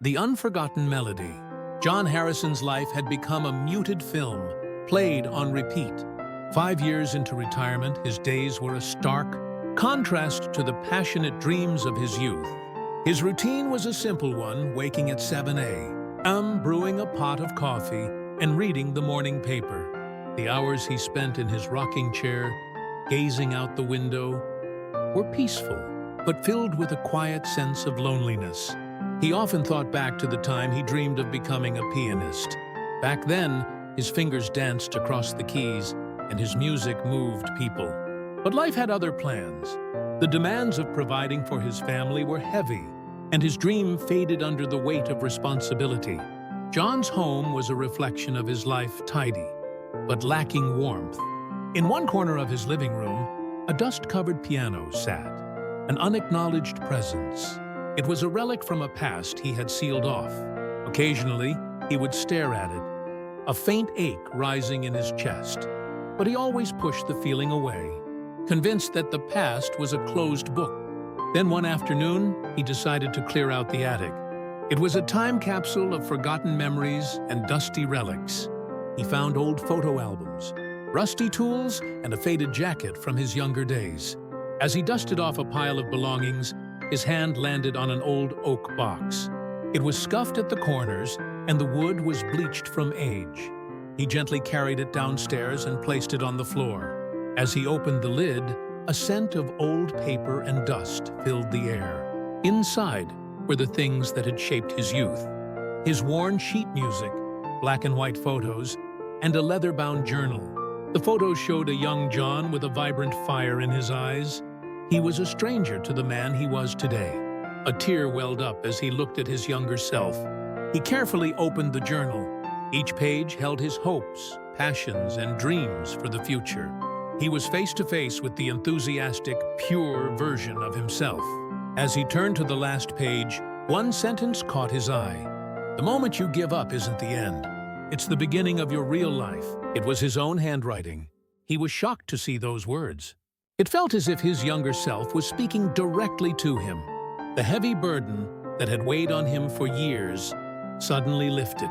The Unforgotten Melody. John Harrison's life had become a muted film, played on repeat. 5 years into retirement, his days were a stark contrast to the passionate dreams of his youth. His routine was a simple one, waking at 7 a.m., brewing a pot of coffee, and reading the morning paper. The hours he spent in his rocking chair, gazing out the window, were peaceful, but filled with a quiet sense of loneliness. He often thought back to the time he dreamed of becoming a pianist. Back then, his fingers danced across the keys, and his music moved people. But life had other plans. The demands of providing for his family were heavy, and his dream faded under the weight of responsibility. John's home was a reflection of his life, tidy, but lacking warmth. In one corner of his living room, a dust-covered piano sat, an unacknowledged presence. It was a relic from a past he had sealed off. Occasionally, he would stare at it, a faint ache rising in his chest. But he always pushed the feeling away, convinced that the past was a closed book. Then one afternoon, he decided to clear out the attic. It was a time capsule of forgotten memories and dusty relics. He found old photo albums, rusty tools, and a faded jacket from his younger days. As he dusted off a pile of belongings, his hand landed on an old oak box. It was scuffed at the corners, and the wood was bleached from age. He gently carried it downstairs and placed it on the floor. As he opened the lid, a scent of old paper and dust filled the air. Inside were the things that had shaped his youth. His worn sheet music, black and white photos, and a leather-bound journal. The photos showed a young John with a vibrant fire in his eyes. He was a stranger to the man he was today. A tear welled up as he looked at his younger self. He carefully opened the journal. Each page held his hopes, passions, and dreams for the future. He was face to face with the enthusiastic, pure version of himself. As he turned to the last page, one sentence caught his eye. "The moment you give up isn't the end. It's the beginning of your real life." It was his own handwriting. He was shocked to see those words. It felt as if his younger self was speaking directly to him. The heavy burden that had weighed on him for years suddenly lifted.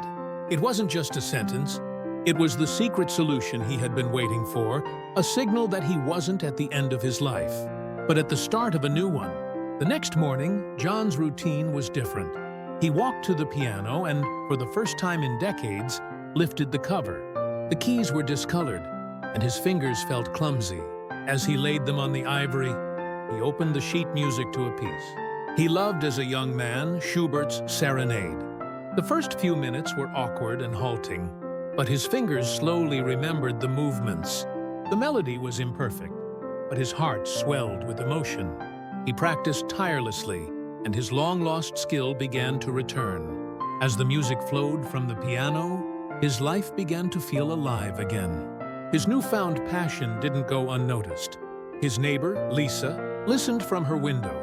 It wasn't just a sentence. It was the secret solution he had been waiting for, a signal that he wasn't at the end of his life, but at the start of a new one. The next morning, John's routine was different. He walked to the piano and, for the first time in decades, lifted the cover. The keys were discolored, and his fingers felt clumsy. As he laid them on the ivory, he opened the sheet music to a piece. He loved as a young man Schubert's Serenade. The first few minutes were awkward and halting, but his fingers slowly remembered the movements. The melody was imperfect, but his heart swelled with emotion. He practiced tirelessly, and his long-lost skill began to return. As the music flowed from the piano, his life began to feel alive again. His newfound passion didn't go unnoticed. His neighbor, Lisa, listened from her window.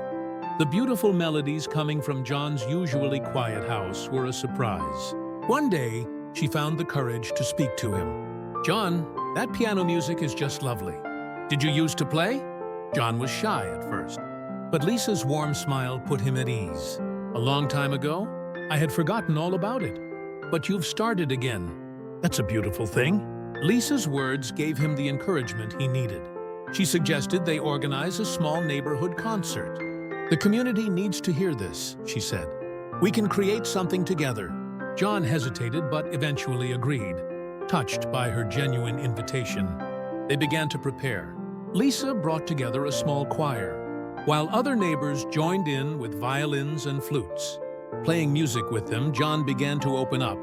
The beautiful melodies coming from John's usually quiet house were a surprise. One day, she found the courage to speak to him. "John, that piano music is just lovely. Did you used to play?" John was shy at first, but Lisa's warm smile put him at ease. "A long time ago, I had forgotten all about it. But you've started again. That's a beautiful thing." Lisa's words gave him the encouragement he needed. She suggested they organize a small neighborhood concert. "The community needs to hear this," she said. "We can create something together." John hesitated but eventually agreed, touched by her genuine invitation. They began to prepare. Lisa brought together a small choir, while other neighbors joined in with violins and flutes. Playing music with them, John began to open up.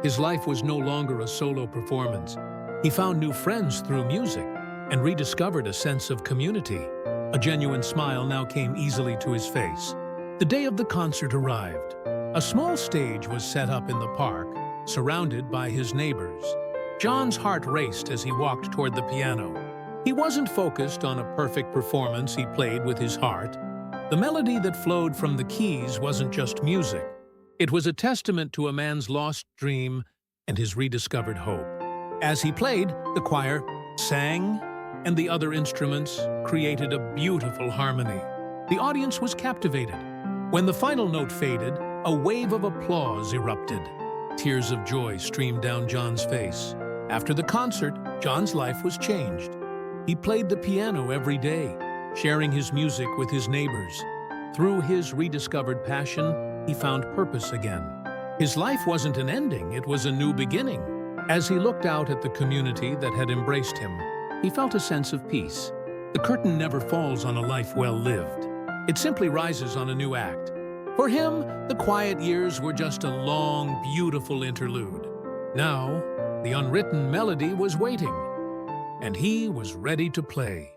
His life was no longer a solo performance. He found new friends through music and rediscovered a sense of community. A genuine smile now came easily to his face. The day of the concert arrived. A small stage was set up in the park, surrounded by his neighbors. John's heart raced as he walked toward the piano. He wasn't focused on a perfect performance, he played with his heart. The melody that flowed from the keys wasn't just music. It was a testament to a man's lost dream and his rediscovered hope. As he played, the choir sang, and the other instruments created a beautiful harmony. The audience was captivated. When the final note faded, A wave of applause erupted. Tears of joy streamed down John's face. After the concert, John's life was changed. He played the piano every day, sharing his music with his neighbors. Through his rediscovered passion, he found purpose again. His life wasn't an ending, it was a new beginning. As he looked out at the community that had embraced him, he felt a sense of peace. The curtain never falls on a life well lived. It simply rises on a new act. For him, the quiet years were just a long, beautiful interlude. Now, the unwritten melody was waiting, and he was ready to play.